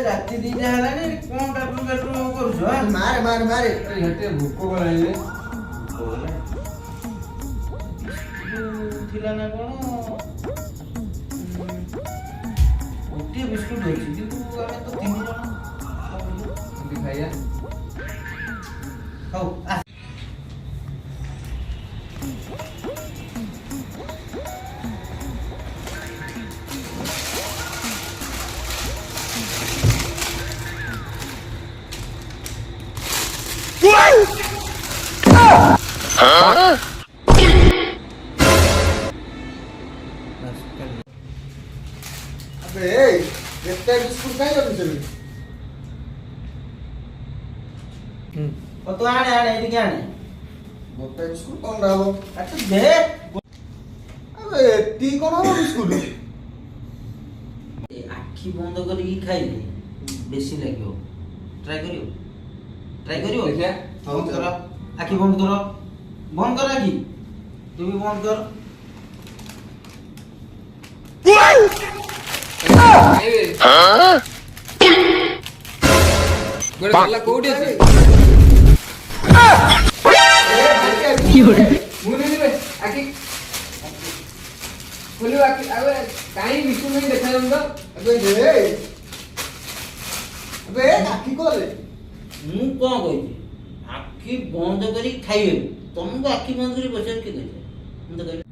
ରାତି 2ଟା ହେଲାଣି କଣ ବେଟରୁ କରୁଛ? ମାରେ ମାରେ ମାରେ ହେଟେ ଭୋକ କଲାଣି ଥିଲା ନା କଣ? ଗୋଟିଏ ବିସ୍କୁଟ ଅଛି କିନ୍ତୁ ଆମେ ତ 3 ଜଣ ଖାଇବା ହଉ अबे एते बिस्कुट काई करछली तो आने एटिके आने गोटे बिस्कुट कोन रहबो अच्छा दे अबे एती कोन हो बिस्कुट आखि बंद करके खाइले बेसी लागियो ट्राई करियो देखिए बंद करो आखि बंद करो आखि तू भी बंद कर गोटे गला कोठी अछि मुने दिबे आकी बोलियो आकी अबे काई बिस्कुट नहीं देखा जम तो अबे दे अबे आखी कोले मु कोन कहि आखि बंद करी खाइबे तुमको आखि बंद करी बसे के कहै हम तो कहै